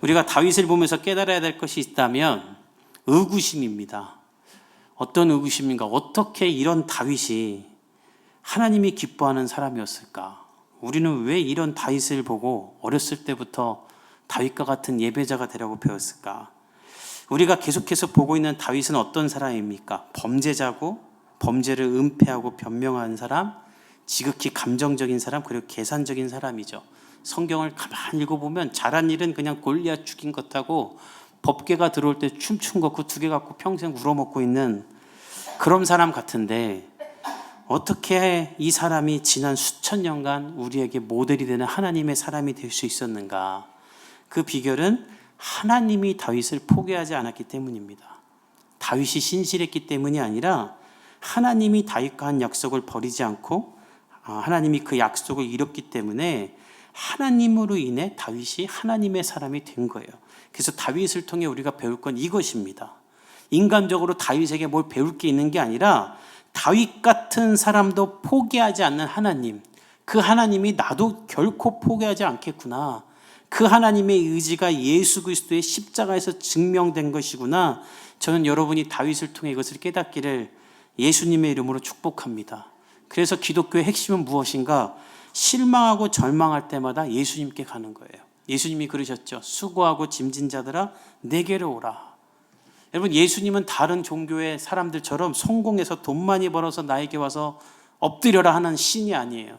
우리가 다윗을 보면서 깨달아야 될 것이 있다면 의구심입니다. 어떤 의구심인가? 어떻게 이런 다윗이 하나님이 기뻐하는 사람이었을까? 우리는 왜 이런 다윗을 보고 어렸을 때부터 다윗과 같은 예배자가 되려고 배웠을까? 우리가 계속해서 보고 있는 다윗은 어떤 사람입니까? 범죄자고, 범죄를 은폐하고 변명하는 사람, 지극히 감정적인 사람, 그리고 계산적인 사람이죠. 성경을 가만히 읽어보면 잘한 일은 그냥 골리앗 죽인 것하고 법궤가 들어올 때 춤춘 것, 그 두 개 갖고 평생 울어먹고 있는 그런 사람 같은데, 어떻게 이 사람이 지난 수천 년간 우리에게 모델이 되는 하나님의 사람이 될 수 있었는가? 그 비결은 하나님이 다윗을 포기하지 않았기 때문입니다. 다윗이 신실했기 때문이 아니라 하나님이 다윗과 한 약속을 버리지 않고 하나님이 그 약속을 이뤘기 때문에 하나님으로 인해 다윗이 하나님의 사람이 된 거예요. 그래서 다윗을 통해 우리가 배울 건 이것입니다. 인간적으로 다윗에게 뭘 배울 게 있는 게 아니라 다윗 같은 사람도 포기하지 않는 하나님, 그 하나님이 나도 결코 포기하지 않겠구나, 그 하나님의 의지가 예수 그리스도의 십자가에서 증명된 것이구나, 저는 여러분이 다윗을 통해 이것을 깨닫기를 예수님의 이름으로 축복합니다. 그래서 기독교의 핵심은 무엇인가? 실망하고 절망할 때마다 예수님께 가는 거예요. 예수님이 그러셨죠. 수고하고 짐진 자들아 내게로 오라. 여러분, 예수님은 다른 종교의 사람들처럼 성공해서 돈 많이 벌어서 나에게 와서 엎드려라 하는 신이 아니에요.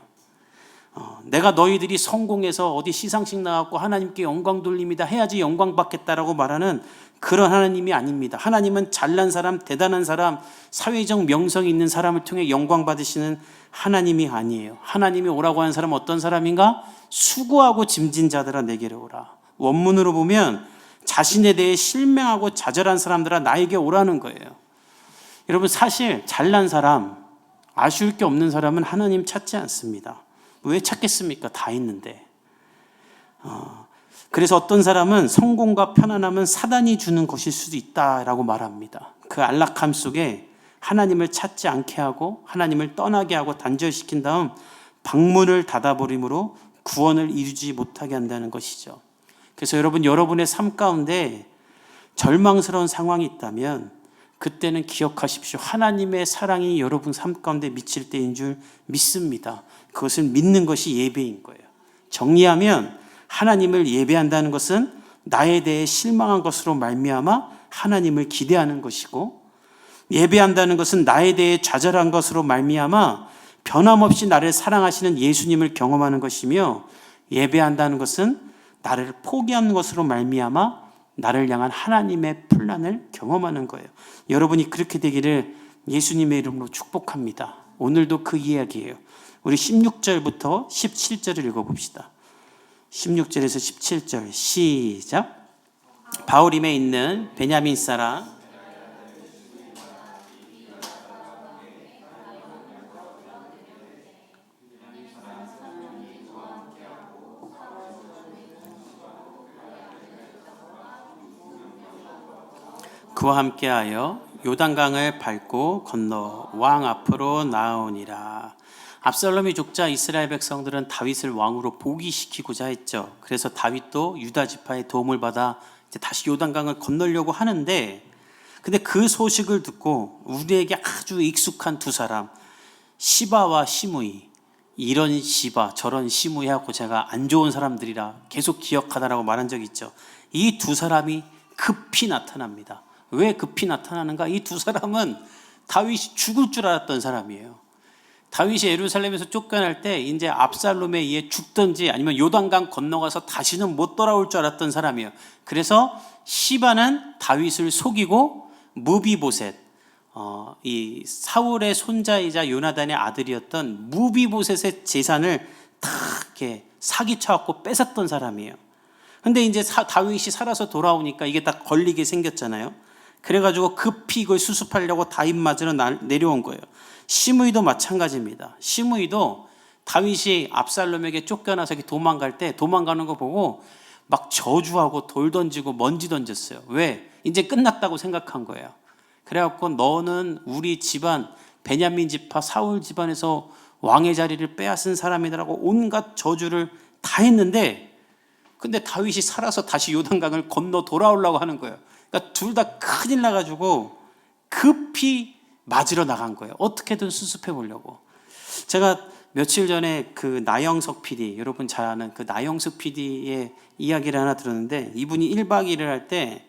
내가 너희들이 성공해서 어디 시상식 나가고 하나님께 영광 돌립니다 해야지 영광 받겠다라고 말하는 그런 하나님이 아닙니다. 하나님은 잘난 사람, 대단한 사람, 사회적 명성이 있는 사람을 통해 영광 받으시는 하나님이 아니에요. 하나님이 오라고 하는 사람은 어떤 사람인가? 수고하고 짐진 자들아 내게로 오라. 원문으로 보면 자신에 대해 실망하고 좌절한 사람들아 나에게 오라는 거예요. 여러분, 사실 잘난 사람, 아쉬울 게 없는 사람은 하나님 찾지 않습니다. 왜 찾겠습니까? 다 있는데. 그래서 어떤 사람은 성공과 편안함은 사단이 주는 것일 수도 있다라고 말합니다. 그 안락함 속에 하나님을 찾지 않게 하고 하나님을 떠나게 하고 단절시킨 다음 방문을 닫아버림으로 구원을 이루지 못하게 한다는 것이죠. 그래서 여러분, 여러분의 삶 가운데 절망스러운 상황이 있다면 그때는 기억하십시오. 하나님의 사랑이 여러분 삶 가운데 미칠 때인 줄 믿습니다. 그것을 믿는 것이 예배인 거예요. 정리하면 하나님을 예배한다는 것은 나에 대해 실망한 것으로 말미암아 하나님을 기대하는 것이고, 예배한다는 것은 나에 대해 좌절한 것으로 말미암아 변함없이 나를 사랑하시는 예수님을 경험하는 것이며, 예배한다는 것은 나를 포기하는 것으로 말미암아 나를 향한 하나님의 플랜을 경험하는 거예요. 여러분이 그렇게 되기를 예수님의 이름으로 축복합니다. 오늘도 그 이야기예요. 우리 16절부터 17절을 읽어봅시다. 16절에서 17절 시작. 바울임에 있는 베냐민 사람 그와 함께하여 요단강을 밟고 건너 왕 앞으로 나아오니라. 압살롬이 죽자 이스라엘 백성들은 다윗을 왕으로 복위시키고자 했죠. 그래서 다윗도 유다 지파의 도움을 받아 이제 다시 요단강을 건너려고 하는데, 근데 그 소식을 듣고 우리에게 아주 익숙한 두 사람, 시바와 시므이, 이런 시바 저런 시므이 하고 제가 안 좋은 사람들이라 계속 기억하다라고 말한 적이 있죠. 이 두 사람이 급히 나타납니다. 왜 급히 나타나는가? 이 두 사람은 다윗이 죽을 줄 알았던 사람이에요. 다윗이 예루살렘에서 쫓겨날 때 이제 압살롬에 의해 죽든지 아니면 요단강 건너가서 다시는 못 돌아올 줄 알았던 사람이에요. 그래서 시바는 다윗을 속이고 무비보셋, 이 사울의 손자이자 요나단의 아들이었던 무비보셋의 재산을 다 이렇게 사기쳐갖고 뺏었던 사람이에요. 근데 이제 다윗이 살아서 돌아오니까 이게 다 걸리게 생겼잖아요. 그래가지고 급히 이걸 수습하려고 다윗 맞으러 내려온 거예요. 시므이도 마찬가지입니다. 시므이도 다윗이 압살롬에게 쫓겨나서 도망갈 때 도망가는 거 보고 막 저주하고 돌 던지고 먼지 던졌어요. 왜? 이제 끝났다고 생각한 거예요. 그래갖고 너는 우리 집안 베냐민 지파 사울 집안에서 왕의 자리를 빼앗은 사람이라고 온갖 저주를 다 했는데 근데 다윗이 살아서 다시 요단강을 건너 돌아오려고 하는 거예요. 그러니까 둘 다 큰일 나가지고 급히 맞으러 나간 거예요. 어떻게든 수습해 보려고. 제가 며칠 전에 그 나영석 PD, 여러분 잘 아는 그 나영석 PD의 이야기를 하나 들었는데, 이분이 1박 2일을 할 때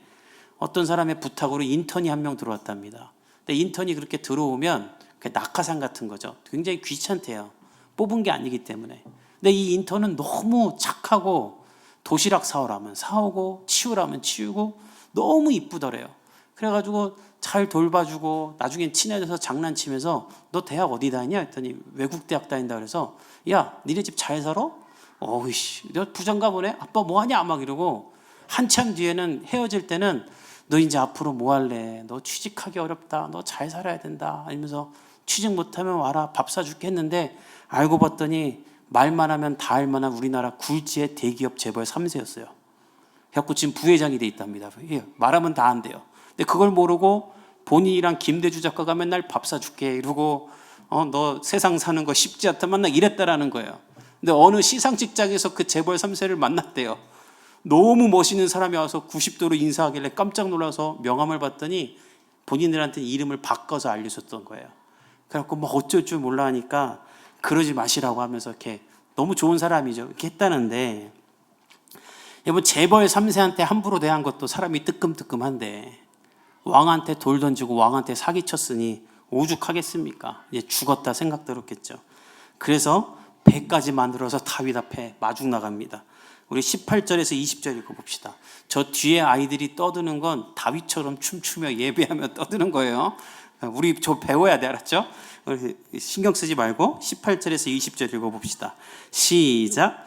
어떤 사람의 부탁으로 인턴이 한 명 들어왔답니다. 근데 인턴이 그렇게 들어오면 낙하산 같은 거죠. 굉장히 귀찮대요. 뽑은 게 아니기 때문에. 근데 이 인턴은 너무 착하고 도시락 사오라면 사오고 치우라면 치우고 너무 이쁘더래요. 그래가지고 잘 돌봐주고 나중엔 친해져서 장난치면서 너 대학 어디 다니냐 했더니 외국 대학 다닌다 그래서 야 니네 집 잘 살아? 어이씨 너 부장가 보네? 아빠 뭐하냐? 막 이러고 한참 뒤에는 헤어질 때는 너 이제 앞으로 뭐 할래? 너 취직하기 어렵다. 너 잘 살아야 된다. 아니면서 취직 못하면 와라. 밥 사줄게 했는데 알고 봤더니 말만 하면 다 할 만한 우리나라 굴지의 대기업 재벌 3세였어요. 그래갖고 지금 부회장이 돼 있답니다. 말하면 다 한대요. 근데 그걸 모르고 본인이랑 김대주 작가가 맨날 밥 사줄게 이러고 너 세상 사는 거 쉽지 않다만 나 이랬다라는 거예요. 근데 어느 시상 직장에서 그 재벌 3세를 만났대요. 너무 멋있는 사람이 와서 90도로 인사하길래 깜짝 놀라서 명함을 봤더니 본인들한테 이름을 바꿔서 알려줬던 거예요. 그래갖고 뭐 어쩔 줄 몰라 하니까 그러지 마시라고 하면서 이렇게 너무 좋은 사람이죠. 이렇게 했다는데, 여러분 재벌 3세한테 함부로 대한 것도 사람이 뜨끔뜨끔한데 왕한테 돌 던지고 왕한테 사기쳤으니 오죽하겠습니까? 이제 죽었다 생각 들었겠죠. 그래서 배까지 만들어서 다윗 앞에 마중 나갑니다. 우리 18절에서 20절 읽어봅시다. 저 뒤에 아이들이 떠드는 건 다윗처럼 춤추며 예배하며 떠드는 거예요. 우리 저 배워야 돼, 알았죠? 신경 쓰지 말고 18절에서 20절 읽어봅시다. 시작.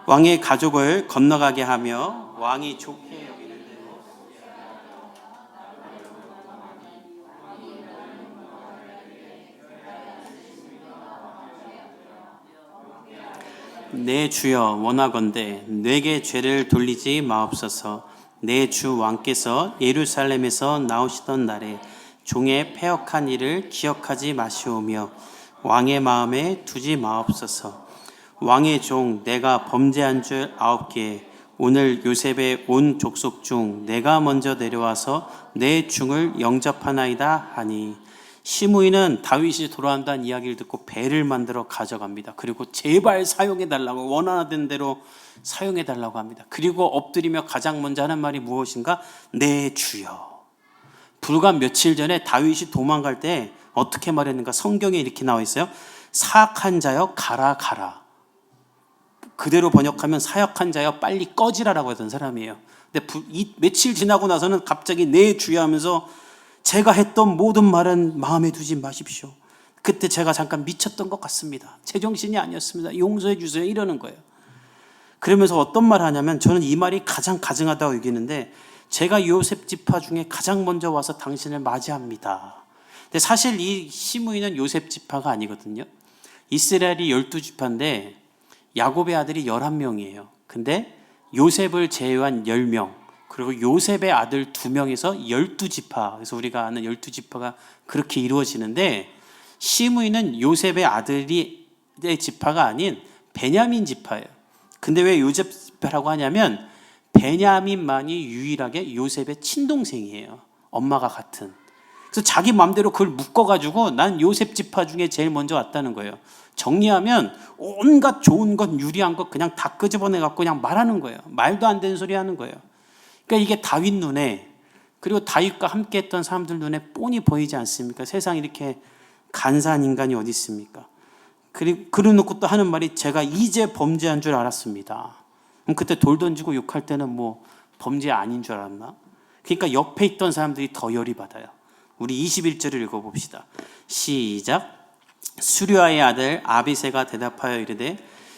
왕의 가족을 건너가게 하며 왕이 좋게 여기는 대로 내 주여 원하건대 내게 죄를 돌리지 마옵소서. 내 주 왕께서 예루살렘에서 나오시던 날에 종의 패역한 일을 기억하지 마시오며 왕의 마음에 두지 마옵소서. 왕의 종 내가 범죄한 줄 아옵기에 오늘 요셉의 온 족속 중 내가 먼저 내려와서 내 중을 영접하나이다 하니, 시므이는 다윗이 돌아온다는 이야기를 듣고 배를 만들어 가져갑니다. 그리고 제발 사용해달라고, 원하는 대로 사용해달라고 합니다. 그리고 엎드리며 가장 먼저 하는 말이 무엇인가? 내 주여. 불과 며칠 전에 다윗이 도망갈 때 어떻게 말했는가? 성경에 이렇게 나와 있어요. 사악한 자여 가라 가라. 그대로 번역하면 사역한 자여 빨리 꺼지라라고 했던 사람이에요. 근데 며칠 지나고 나서는 갑자기 내 주여 하면서 제가 했던 모든 말은 마음에 두지 마십시오. 그때 제가 잠깐 미쳤던 것 같습니다. 제정신이 아니었습니다. 용서해 주세요. 이러는 거예요. 그러면서 어떤 말 하냐면, 저는 이 말이 가장 가증하다고 여기는데, 제가 요셉 지파 중에 가장 먼저 와서 당신을 맞이합니다. 근데 사실 이 시므이는 요셉 지파가 아니거든요. 이스라엘이 12지파인데 야곱의 아들이 11명이에요. 근데 요셉을 제외한 10명, 그리고 요셉의 아들 2명에서 12지파, 그래서 우리가 아는 12지파가 그렇게 이루어지는데, 시므이는 요셉의 아들의 지파가 아닌 베냐민 지파예요. 근데 왜 요셉 지파라고 하냐면 베냐민만이 유일하게 요셉의 친동생이에요. 엄마가 같은. 그래서 자기 마음대로 그걸 묶어가지고 난 요셉 지파 중에 제일 먼저 왔다는 거예요. 정리하면 온갖 좋은 것, 유리한 것 그냥 다 끄집어내갖고 그냥 말하는 거예요. 말도 안 되는 소리 하는 거예요. 그러니까 이게 다윗 눈에, 그리고 다윗과 함께 했던 사람들 눈에 뻔히 보이지 않습니까? 세상에 이렇게 간사한 인간이 어디 있습니까? 그러놓고 또 하는 말이 제가 이제 범죄한 줄 알았습니다. 그때 돌 던지고 욕할 때는 뭐 범죄 아닌 줄 알았나? 그러니까 옆에 있던 사람들이 더 열이 받아요. 우리 21절을 읽어봅시다. 시작. 수류아의 아들 아비새가 대답하여 이르되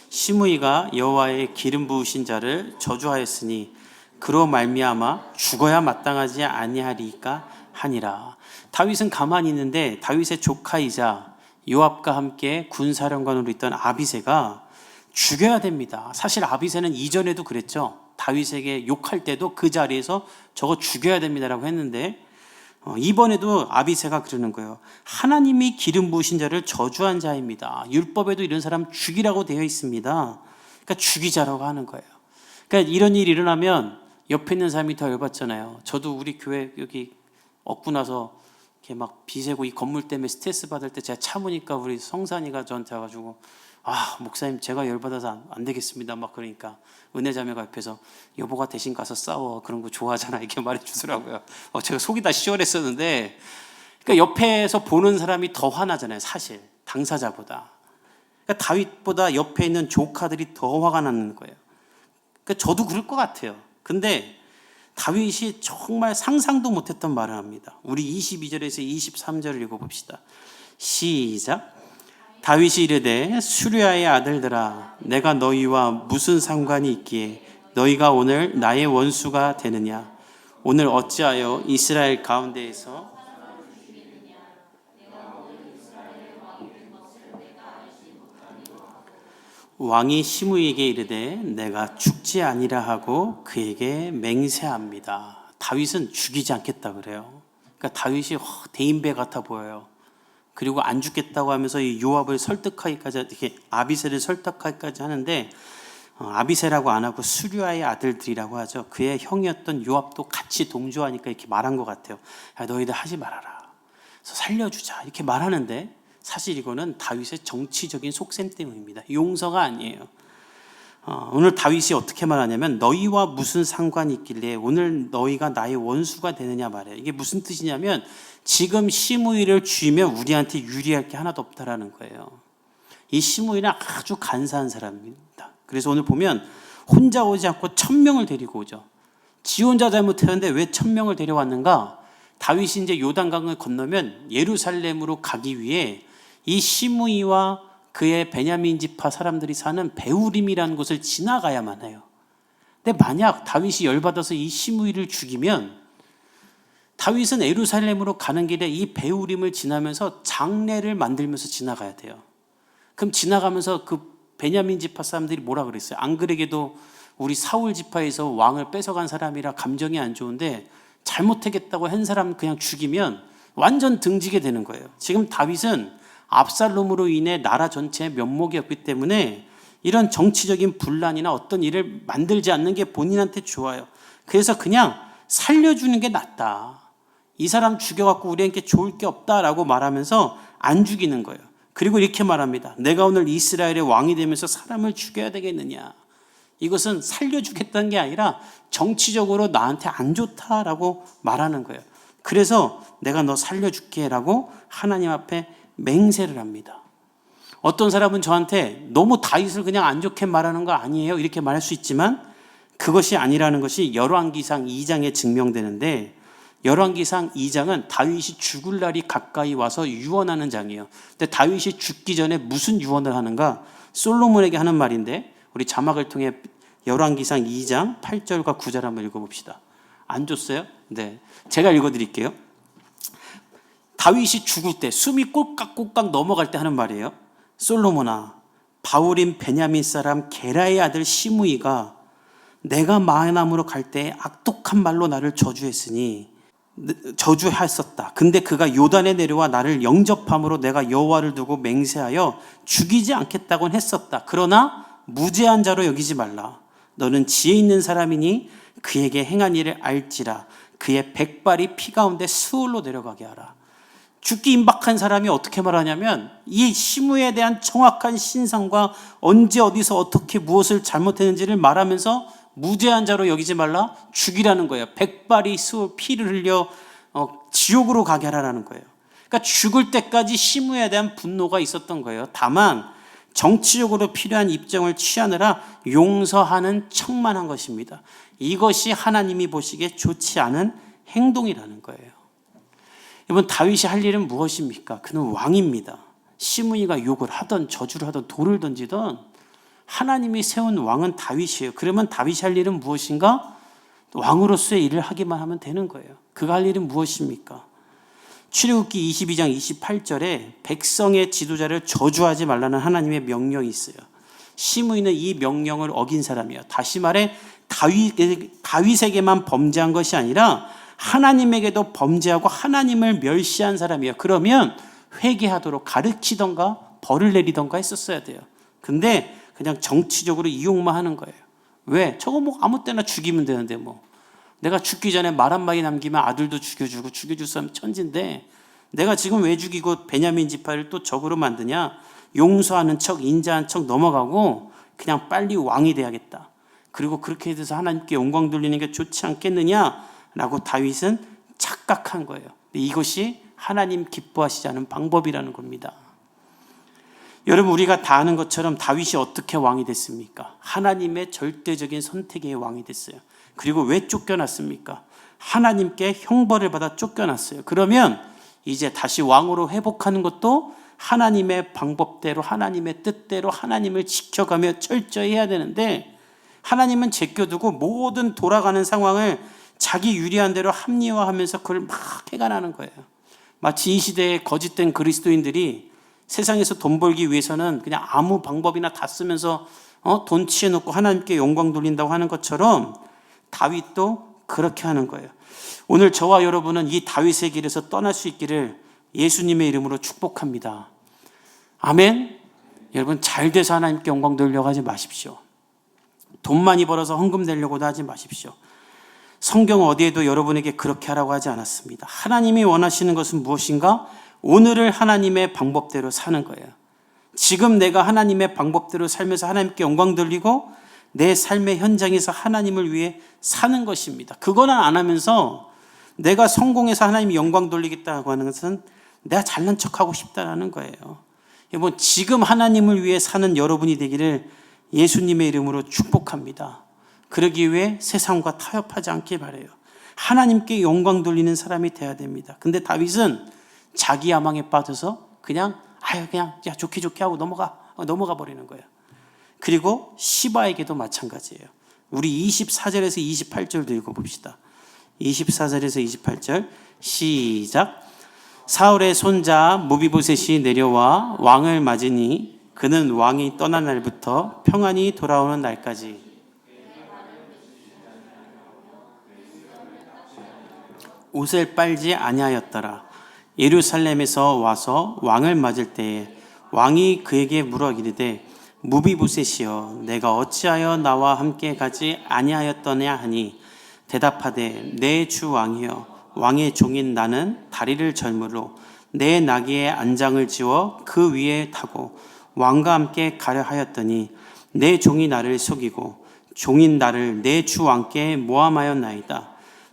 시므이가 여호와의 기름 부으신 자를 저주하였으니 그로 말미암아 죽어야 마땅하지 아니하리까 하니라. 다윗은 가만히 있는데 다윗의 조카이자 요압과 함께 군사령관으로 있던 아비새가 죽여야 됩니다. 사실 아비새는 이전에도 그랬죠. 다윗에게 욕할 때도 그 자리에서 저거 죽여야 됩니다라고 했는데 이번에도 아비새가 그러는 거예요. 하나님이 기름 부으신 자를 저주한 자입니다. 율법에도 이런 사람 죽이라고 되어 있습니다. 그러니까 죽이자라고 하는 거예요. 그러니까 이런 일이 일어나면 옆에 있는 사람이 더 열받잖아요. 저도 우리 교회 여기 얻고 나서 이렇게 막 비세고 이 건물 때문에 스트레스 받을 때 제가 참으니까 우리 성산이가 저한테 와가지고 목사님 제가 열받아서 안 되겠습니다 막 그러니까 은혜자매가 옆에서 여보가 대신 가서 싸워 그런 거 좋아하잖아 이렇게 말해주더라고요. 제가 속이 다 시원했었는데 그러니까 옆에서 보는 사람이 더 화나잖아요. 사실 당사자보다. 그러니까 다윗보다 옆에 있는 조카들이 더 화가 나는 거예요. 그러니까 저도 그럴 것 같아요. 근데 다윗이 정말 상상도 못했던 말을 합니다. 우리 22절에서 23절을 읽어봅시다. 시작. 다윗이 이르되 수르야의 아들들아 내가 너희와 무슨 상관이 있기에 너희가 오늘 나의 원수가 되느냐. 오늘 어찌하여 이스라엘 가운데에서 왕이 시므이에게 이르되 내가 죽지 아니라 하고 그에게 맹세합니다. 다윗은 죽이지 않겠다 그래요. 그러니까 다윗이 대인배 같아 보여요. 그리고 안 죽겠다고 하면서 이 요압을 설득하기까지 이렇게 아비새를 설득하기까지 하는데 아비새라고 안 하고 수류아의 아들들이라고 하죠. 그의 형이었던 요압도 같이 동조하니까 이렇게 말한 것 같아요. 야, 너희들 하지 말아라. 그래서 살려주자 이렇게 말하는데 사실 이거는 다윗의 정치적인 속셈 때문입니다. 용서가 아니에요. 오늘 다윗이 어떻게 말하냐면 너희와 무슨 상관이 있길래 오늘 너희가 나의 원수가 되느냐 말이에요. 이게 무슨 뜻이냐면 지금 시므이를 죽이면 우리한테 유리할 게 하나도 없다라는 거예요. 이 시므이는 아주 간사한 사람입니다. 그래서 오늘 보면 혼자 오지 않고 1000명을 데리고 오죠. 지 혼자 잘못했는데 왜 1000명을 데려왔는가? 다윗이 이제 요단강을 건너면 예루살렘으로 가기 위해 이 시므이와 그의 베냐민 지파 사람들이 사는 베우림이라는 곳을 지나가야만 해요. 근데 만약 다윗이 열받아서 이 시므이를 죽이면 다윗은 예루살렘으로 가는 길에 이 베우림을 지나면서 장례를 만들면서 지나가야 돼요. 그럼 지나가면서 그 베냐민 지파 사람들이 뭐라 그랬어요? 안 그러게도 우리 사울 지파에서 왕을 뺏어간 사람이라 감정이 안 좋은데 잘못하겠다고 한 사람 그냥 죽이면 완전 등지게 되는 거예요. 지금 다윗은 압살롬으로 인해 나라 전체의 면목이 없기 때문에 이런 정치적인 분란이나 어떤 일을 만들지 않는 게 본인한테 좋아요. 그래서 그냥 살려주는 게 낫다. 이 사람 죽여갖고 우리한테 좋을 게 없다라고 말하면서 안 죽이는 거예요. 그리고 이렇게 말합니다. 내가 오늘 이스라엘의 왕이 되면서 사람을 죽여야 되겠느냐. 이것은 살려주겠다는 게 아니라 정치적으로 나한테 안 좋다라고 말하는 거예요. 그래서 내가 너 살려줄게 라고 하나님 앞에 맹세를 합니다. 어떤 사람은 저한테 너무 다윗을 그냥 안 좋게 말하는 거 아니에요? 이렇게 말할 수 있지만 그것이 아니라는 것이 열왕기상 2장에 증명되는데 열왕기상 2장은 다윗이 죽을 날이 가까이 와서 유언하는 장이에요. 근데 다윗이 죽기 전에 무슨 유언을 하는가? 솔로몬에게 하는 말인데 우리 자막을 통해 열왕기상 2장 8절과 9절 한번 읽어봅시다. 안 줬어요? 네, 제가 읽어드릴게요. 다윗이 죽을 때 숨이 꼴깍꼴깍 넘어갈 때 하는 말이에요. 솔로몬아, 바울인 베냐민 사람 게라의 아들 시므이가 내가 마하나임으로 갈 때 악독한 말로 나를 저주했었다. 근데 그가 요단에 내려와 나를 영접함으로 내가 여호와를 두고 맹세하여 죽이지 않겠다고는 했었다. 그러나 무죄한 자로 여기지 말라. 너는 지혜 있는 사람이니 그에게 행한 일을 알지라. 그의 백발이 피 가운데 스올로 내려가게 하라. 죽기 임박한 사람이 어떻게 말하냐면 이 시므에 대한 정확한 신상과 언제 어디서 어떻게 무엇을 잘못했는지를 말하면서 무죄한 자로 여기지 말라, 죽이라는 거예요. 백발이 스올 피를 흘려 지옥으로 가게 하라는 거예요. 그러니까 죽을 때까지 시므에 대한 분노가 있었던 거예요. 다만 정치적으로 필요한 입장을 취하느라 용서하는 척만 한 것입니다. 이것이 하나님이 보시기에 좋지 않은 행동이라는 거예요. 이번 다윗이 할 일은 무엇입니까? 그는 왕입니다. 시므이가 욕을 하던 저주를 하던 돌을 던지던 하나님이 세운 왕은 다윗이에요. 그러면 다윗이 할 일은 무엇인가? 왕으로서의 일을 하기만 하면 되는 거예요. 그가 할 일은 무엇입니까? 출애굽기 22장 28절에 백성의 지도자를 저주하지 말라는 하나님의 명령이 있어요. 시므이는 이 명령을 어긴 사람이에요. 다시 말해 다윗에게만 범죄한 것이 아니라 하나님에게도 범죄하고 하나님을 멸시한 사람이에요. 그러면 회개하도록 가르치던가 벌을 내리던가 했었어야 돼요. 근데 그냥 정치적으로 이용만 하는 거예요. 왜? 저거 뭐 아무 때나 죽이면 되는데 뭐. 내가 죽기 전에 말 한마디 남기면 아들도 죽여주고 죽여줄 사람 천진데 내가 지금 왜 죽이고 베냐민 지파를 또 적으로 만드냐? 용서하는 척, 인자한 척 넘어가고 그냥 빨리 왕이 돼야겠다. 그리고 그렇게 해서 하나님께 영광 돌리는 게 좋지 않겠느냐라고 다윗은 착각한 거예요. 이것이 하나님 기뻐하시지 않은 방법이라는 겁니다. 여러분, 우리가 다 아는 것처럼 다윗이 어떻게 왕이 됐습니까? 하나님의 절대적인 선택의 왕이 됐어요. 그리고 왜 쫓겨났습니까? 하나님께 형벌을 받아 쫓겨났어요. 그러면 이제 다시 왕으로 회복하는 것도 하나님의 방법대로, 하나님의 뜻대로 하나님을 지켜가며 철저히 해야 되는데, 하나님은 제껴두고 모든 돌아가는 상황을 자기 유리한 대로 합리화하면서 그걸 막 해가라는 거예요. 마치 이 시대의 거짓된 그리스도인들이 세상에서 돈 벌기 위해서는 그냥 아무 방법이나 다 쓰면서 돈 취해놓고 하나님께 영광 돌린다고 하는 것처럼 다윗도 그렇게 하는 거예요. 오늘 저와 여러분은 이 다윗의 길에서 떠날 수 있기를 예수님의 이름으로 축복합니다. 아멘. 여러분, 잘 돼서 하나님께 영광 돌리려고 하지 마십시오. 돈 많이 벌어서 헌금 내려고도 하지 마십시오. 성경 어디에도 여러분에게 그렇게 하라고 하지 않았습니다. 하나님이 원하시는 것은 무엇인가? 오늘을 하나님의 방법대로 사는 거예요. 지금 내가 하나님의 방법대로 살면서 하나님께 영광 돌리고 내 삶의 현장에서 하나님을 위해 사는 것입니다. 그거는 안 하면서 내가 성공해서 하나님이 영광 돌리겠다고 하는 것은 내가 잘난 척하고 싶다라는 거예요. 여러분, 지금 하나님을 위해 사는 여러분이 되기를 예수님의 이름으로 축복합니다. 그러기 위해 세상과 타협하지 않길 바라요. 하나님께 영광 돌리는 사람이 돼야 됩니다. 근데 다윗은 자기 야망에 빠져서 그냥 야, 좋게 하고 넘어가 버리는 거예요. 그리고 시바에게도 마찬가지예요. 우리 24절에서 28절도 읽어봅시다. 24절에서 28절 시작. 사울의 손자 무비보셋이 내려와 왕을 맞으니 그는 왕이 떠난 날부터 평안히 돌아오는 날까지 옷을 빨지 아니하였더라. 예루살렘에서 와서 왕을 맞을 때에 왕이 그에게 물어 이르되 무비보셋이여 내가 어찌하여 나와 함께 가지 아니하였더냐 하니 대답하되 내 주 왕이여 왕의 종인 나는 다리를 절므로 내 나귀의 안장을 지워 그 위에 타고 왕과 함께 가려 하였더니 내 종이 나를 속이고 종인 나를 내 주 왕께 모함하였나이다.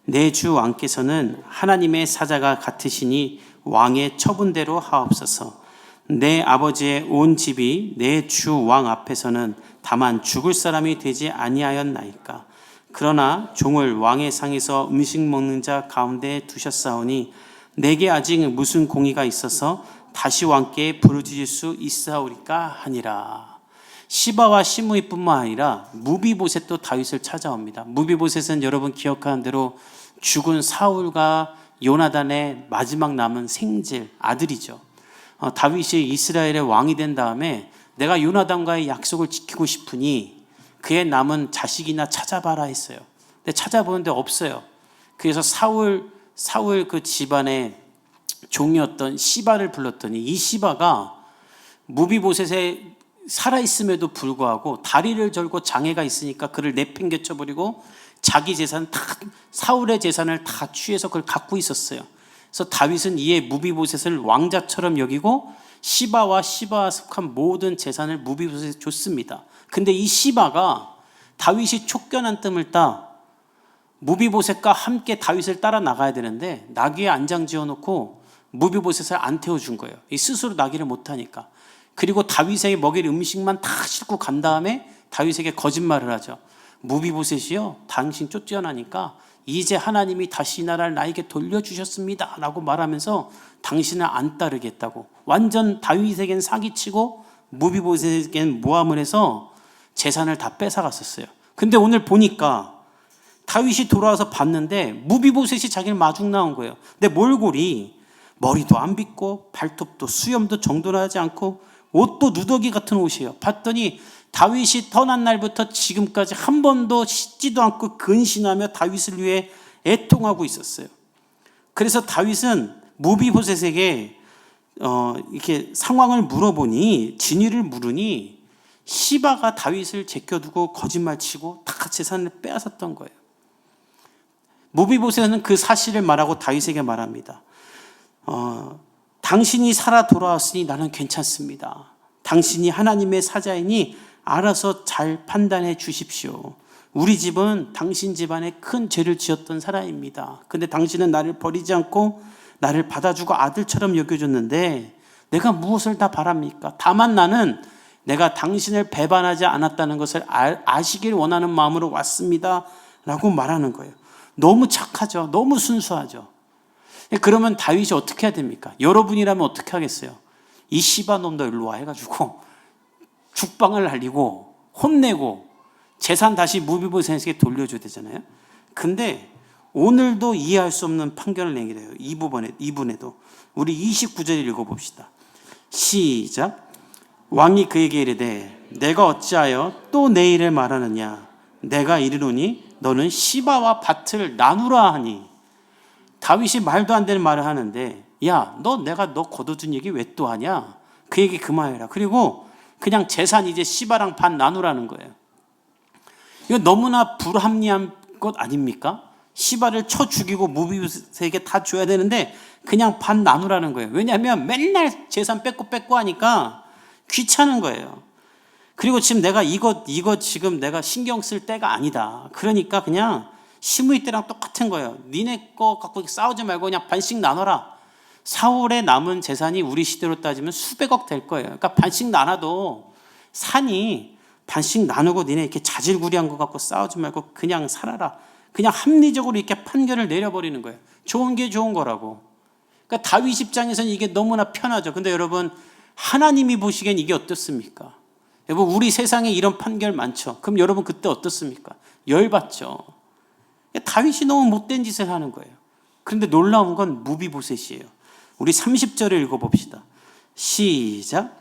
내 주 왕께서는 하나님의 사자가 같으시니 왕의 처분대로 하옵소서. 내 아버지의 온 집이 내 주 왕 앞에서는 다만 죽을 사람이 되지 아니하였나이까. 그러나 종을 왕의 상에서 음식 먹는 자 가운데 두셨사오니 내게 아직 무슨 공의가 있어서 다시 왕께 부르짖을 수 있사오리까 하니라. 시바와 시므이뿐만 아니라 무비보셋도 다윗을 찾아옵니다. 무비보셋은 여러분 기억하는 대로 죽은 사울과 요나단의 마지막 남은 생질 아들이죠. 다윗이 이스라엘의 왕이 된 다음에 내가 요나단과의 약속을 지키고 싶으니 그의 남은 자식이나 찾아봐라 했어요. 근데 찾아보는데 없어요. 그래서 사울 그 집안의 종이었던 시바를 불렀더니 이 시바가 무비보셋에 살아있음에도 불구하고 다리를 절고 장애가 있으니까 그를 내팽개쳐버리고 자기 재산 다, 사울의 재산을 다 취해서 그걸 갖고 있었어요. 그래서 다윗은 이에 무비보셋을 왕자처럼 여기고 시바와 속한 모든 재산을 무비보셋에 줬습니다. 근데 이 시바가 다윗이 쫓겨난 뜸을 따 무비보셋과 함께 다윗을 따라 나가야 되는데 나귀에 안장 지어놓고 무비보셋을 안 태워준 거예요. 스스로 나귀를 못하니까. 그리고 다윗에게 먹일 음식만 다 싣고 간 다음에 다윗에게 거짓말을 하죠. 무비보셋이요, 당신 쫓겨나니까 이제 하나님이 다시 이 나라를 나에게 돌려주셨습니다 라고 말하면서 당신을 안 따르겠다고 완전 다윗에겐 사기치고 무비보셋에겐 모함을 해서 재산을 다 뺏어갔었어요. 근데 오늘 보니까 다윗이 돌아와서 봤는데 무비보셋이 자기를 마중 나온 거예요. 근데 몰골이 머리도 안 빗고 발톱도 수염도 정돈하지 않고 옷도 누더기 같은 옷이에요. 봤더니 다윗이 떠난 날부터 지금까지 한 번도 씻지도 않고 근신하며 다윗을 위해 애통하고 있었어요. 그래서 다윗은 무비보셋에게 이렇게 상황을 물어보니 진위를 물으니 시바가 다윗을 제껴두고 거짓말치고 다 재산을 빼앗았던 거예요. 무비보셋은 그 사실을 말하고 다윗에게 말합니다. 당신이 살아 돌아왔으니 나는 괜찮습니다. 당신이 하나님의 사자이니 알아서 잘 판단해 주십시오. 우리 집은 당신 집안에 큰 죄를 지었던 사람입니다. 근데 당신은 나를 버리지 않고 나를 받아주고 아들처럼 여겨줬는데 내가 무엇을 다 바랍니까? 다만 나는 내가 당신을 배반하지 않았다는 것을 아시길 원하는 마음으로 왔습니다 라고 말하는 거예요. 너무 착하죠. 너무 순수하죠. 그러면 다윗이 어떻게 해야 됩니까? 여러분이라면 어떻게 하겠어요? 이 시바 놈 너 일로 와 해가지고 죽방을 날리고 혼내고 재산 다시 무비보셋에게 돌려줘야 되잖아요. 근데 오늘도 이해할 수 없는 판결을 내게 돼요. 이분에도. 우리 29절 읽어봅시다. 시작. 왕이 그에게 이르되 내가 어찌하여 또 내 일을 말하느냐. 내가 이르노니 너는 시바와 밭을 나누라 하니. 다윗이 말도 안 되는 말을 하는데 야, 내가 너 거둬준 얘기 왜 또 하냐? 그 얘기 그만해라. 그리고 그냥 재산 이제 시바랑 반 나누라는 거예요. 이거 너무나 불합리한 것 아닙니까? 시바를 쳐 죽이고 무비보셋에게 다 줘야 되는데 그냥 반 나누라는 거예요. 왜냐하면 맨날 재산 뺏고 하니까 귀찮은 거예요. 그리고 지금 내가 이거 지금 내가 신경 쓸 때가 아니다. 그러니까 그냥 시므이 때랑 똑같은 거예요. 니네 거 갖고 싸우지 말고 그냥 반씩 나눠라. 사울의 남은 재산이 우리 시대로 따지면 수백억 될 거예요. 그러니까 반씩 나눠도 산이 반씩 나누고 니네 이렇게 자질구리한 거 갖고 싸우지 말고 그냥 살아라. 그냥 합리적으로 이렇게 판결을 내려버리는 거예요. 좋은 게 좋은 거라고. 그러니까 다윗 입장에서는 이게 너무나 편하죠. 근데 여러분 하나님이 보시기엔 이게 어떻습니까? 여러분 우리 세상에 이런 판결 많죠. 그럼 여러분 그때 어떻습니까? 열받죠. 다윗이 너무 못된 짓을 하는 거예요. 그런데 놀라운 건 무비보셋이에요. 우리 30절을 읽어봅시다. 시작.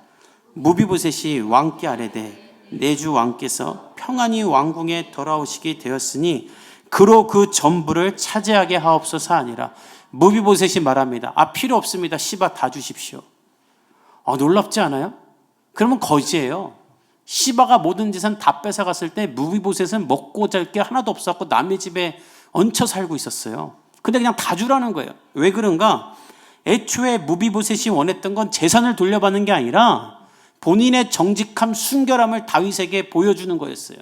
무비보셋이 왕께 아뢰되 내 주 왕께서 평안히 왕궁에 돌아오시게 되었으니 그로 그 전부를 차지하게 하옵소서 아니라. 무비보셋이 말합니다. 필요 없습니다. 시바 다 주십시오. 놀랍지 않아요? 그러면 거지예요. 시바가 모든 재산 다 뺏어갔을 때 무비보셋은 먹고 잘 게 하나도 없었고 남의 집에 얹혀 살고 있었어요. 근데 그냥 다 주라는 거예요. 왜 그런가? 애초에 무비보셋이 원했던 건 재산을 돌려받는 게 아니라 본인의 정직함, 순결함을 다윗에게 보여주는 거였어요.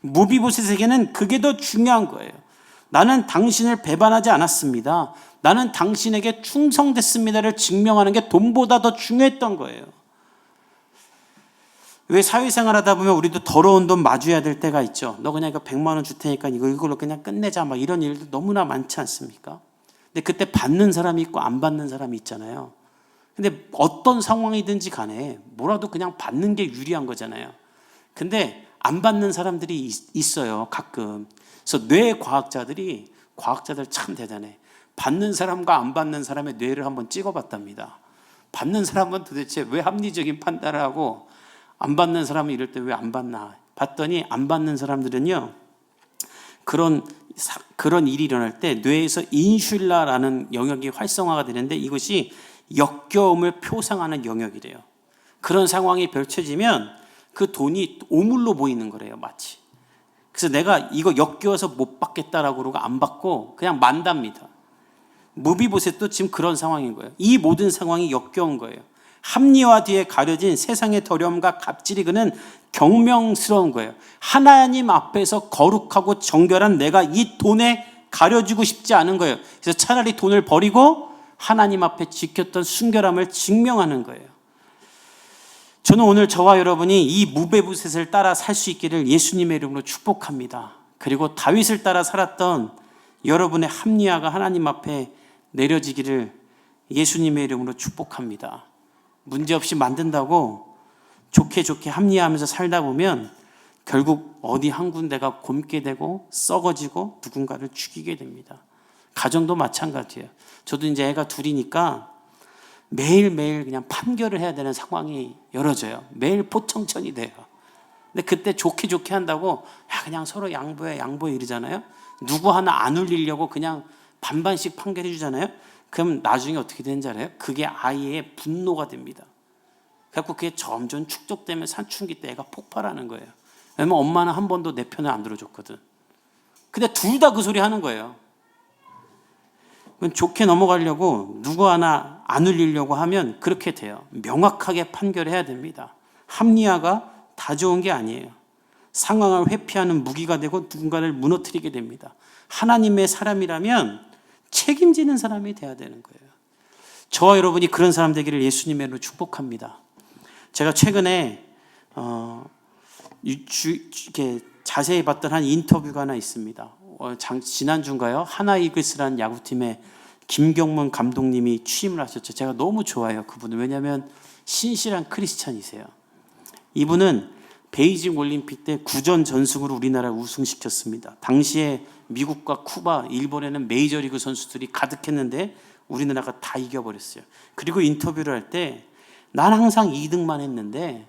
무비보셋에게는 그게 더 중요한 거예요. 나는 당신을 배반하지 않았습니다. 나는 당신에게 충성됐습니다를 증명하는 게 돈보다 더 중요했던 거예요. 왜 사회생활 하다 보면 우리도 더러운 돈 마주해야 될 때가 있죠. 너 그냥 이거 100만 원 줄 테니까 이걸로 그냥 끝내자. 막 이런 일도 너무나 많지 않습니까? 근데 그때 받는 사람이 있고 안 받는 사람이 있잖아요. 근데 어떤 상황이든지 간에 뭐라도 그냥 받는 게 유리한 거잖아요. 근데 안 받는 사람들이 있어요. 가끔. 그래서 과학자들 참 대단해. 받는 사람과 안 받는 사람의 뇌를 한번 찍어봤답니다. 받는 사람은 도대체 왜 합리적인 판단을 하고 안 받는 사람은 이럴 때 왜 안 받나 봤더니 안 받는 사람들은요 그런 일이 일어날 때 뇌에서 인슐라라는 영역이 활성화가 되는데 이것이 역겨움을 표상하는 영역이래요. 그런 상황이 펼쳐지면 그 돈이 오물로 보이는 거래요, 마치. 그래서 내가 이거 역겨워서 못 받겠다라고 그러고 안 받고 그냥 만답니다. 무비보셋도 지금 그런 상황인 거예요. 이 모든 상황이 역겨운 거예요. 합리화 뒤에 가려진 세상의 더러움과 갑질이 그는 경명스러운 거예요. 하나님 앞에서 거룩하고 정결한 내가 이 돈에 가려지고 싶지 않은 거예요. 그래서 차라리 돈을 버리고 하나님 앞에 지켰던 순결함을 증명하는 거예요. 저는 오늘 저와 여러분이 이 무비보셋을 따라 살 수 있기를 예수님의 이름으로 축복합니다. 그리고 다윗을 따라 살았던 여러분의 합리화가 하나님 앞에 내려지기를 예수님의 이름으로 축복합니다. 문제없이 만든다고 좋게 합리화하면서 살다 보면 결국 어디 한 군데가 곪게 되고 썩어지고 누군가를 죽이게 됩니다. 가정도 마찬가지예요. 저도 이제 애가 둘이니까 매일매일 그냥 판결을 해야 되는 상황이 열어져요. 매일 포청천이 돼요. 근데 그때 좋게 한다고 그냥 서로 양보해 이러잖아요. 누구 하나 안 울리려고 그냥 반반씩 판결해 주잖아요. 그럼 나중에 어떻게 되는지 알아요? 그게 아이의 분노가 됩니다. 그래갖고 그게 점점 축적되면 사춘기 때 애가 폭발하는 거예요. 왜냐면 엄마는 한 번도 내 편을 안 들어줬거든. 근데 둘 다 그 소리 하는 거예요. 좋게 넘어가려고 누구 하나 안 울리려고 하면 그렇게 돼요. 명확하게 판결해야 됩니다. 합리화가 다 좋은 게 아니에요. 상황을 회피하는 무기가 되고 누군가를 무너뜨리게 됩니다. 하나님의 사람이라면 책임지는 사람이 돼야 되는 거예요. 저와 여러분이 그런 사람 되기를 예수님의 이름으로 축복합니다. 제가 최근에 이렇게 자세히 봤던 한 인터뷰가 하나 있습니다. 지난주인가요? 하나 이글스라는 야구팀에 김경문 감독님이 취임을 하셨죠. 제가 너무 좋아해요, 그분을. 왜냐하면 신실한 크리스찬이세요. 이분은 베이징 올림픽 때 9전 전승으로 우리나라를 우승시켰습니다. 당시에 미국과 쿠바, 일본에는 메이저리그 선수들이 가득했는데 우리나라가 다 이겨버렸어요. 그리고 인터뷰를 할 때 난 항상 2등만 했는데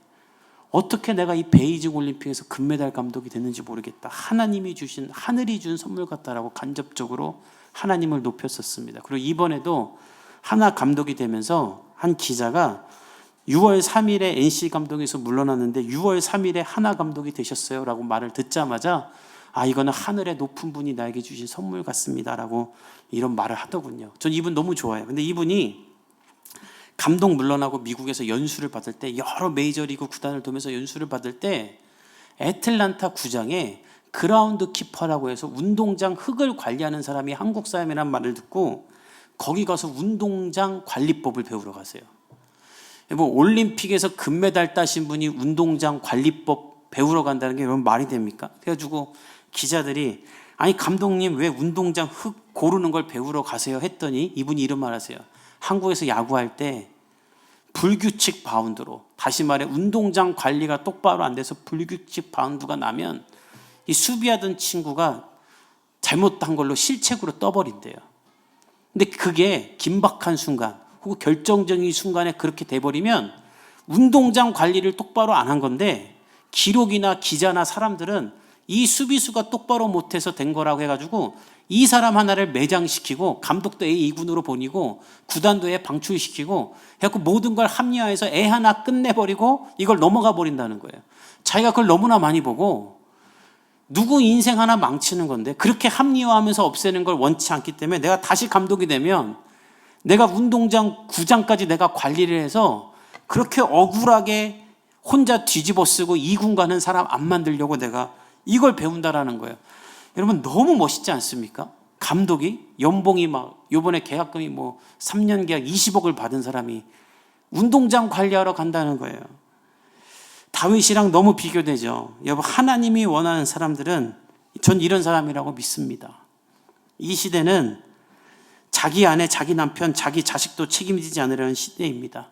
어떻게 내가 이 베이징 올림픽에서 금메달 감독이 됐는지 모르겠다. 하나님이 주신, 하늘이 준 선물 같다라고 간접적으로 하나님을 높였었습니다. 그리고 이번에도 하나 감독이 되면서 한 기자가 6월 3일에 NC 감독에서 물러났는데 6월 3일에 하나 감독이 되셨어요 라고 말을 듣자마자 이거는 하늘의 높은 분이 나에게 주신 선물 같습니다 라고 이런 말을 하더군요. 전 이분 너무 좋아해요. 근데 이분이 감독 물러나고 미국에서 연수를 받을 때, 여러 메이저리그 구단을 돌면서 연수를 받을 때 애틀란타 구장에 그라운드 키퍼라고 해서 운동장 흙을 관리하는 사람이 한국 사람이란 말을 듣고 거기 가서 운동장 관리법을 배우러 가세요. 뭐 올림픽에서 금메달 따신 분이 운동장 관리법 배우러 간다는 게 여러분 말이 됩니까? 그래가지고 기자들이 아니 감독님 왜 운동장 흙 고르는 걸 배우러 가세요 했더니 이분이 이런 말 하세요. 한국에서 야구할 때 불규칙 바운드로, 다시 말해 운동장 관리가 똑바로 안 돼서 불규칙 바운드가 나면 이 수비하던 친구가 잘못한 걸로 실책으로 떠버린대요. 근데 그게 긴박한 순간 혹은 결정적인 순간에 그렇게 돼버리면 운동장 관리를 똑바로 안 한 건데 기록이나 기자나 사람들은 이 수비수가 똑바로 못해서 된 거라고 해가지고 이 사람 하나를 매장시키고 감독도 애 2군으로 보내고 구단도 애 방출시키고 해갖고 모든 걸 합리화해서 애 하나 끝내버리고 이걸 넘어가 버린다는 거예요. 자기가 그걸 너무나 많이 보고 누구 인생 하나 망치는 건데 그렇게 합리화하면서 없애는 걸 원치 않기 때문에 내가 다시 감독이 되면 내가 운동장 구장까지 내가 관리를 해서 그렇게 억울하게 혼자 뒤집어 쓰고 2군 가는 사람 안 만들려고 내가 이걸 배운다라는 거예요. 여러분 너무 멋있지 않습니까? 감독이 연봉이 막 요번에 계약금이 뭐 3년 계약 20억을 받은 사람이 운동장 관리하러 간다는 거예요. 다윗이랑 너무 비교되죠. 여러분 하나님이 원하는 사람들은 전 이런 사람이라고 믿습니다. 이 시대는 자기 아내, 자기 남편, 자기 자식도 책임지지 않으려는 시대입니다.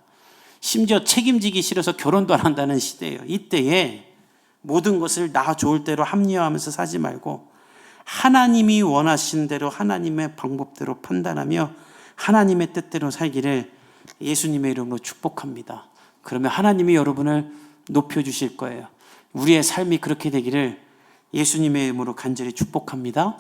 심지어 책임지기 싫어서 결혼도 안 한다는 시대예요. 이때에 모든 것을 나 좋을 대로 합리화하면서 사지 말고 하나님이 원하신 대로 하나님의 방법대로 판단하며 하나님의 뜻대로 살기를 예수님의 이름으로 축복합니다. 그러면 하나님이 여러분을 높여주실 거예요. 우리의 삶이 그렇게 되기를 예수님의 이름으로 간절히 축복합니다.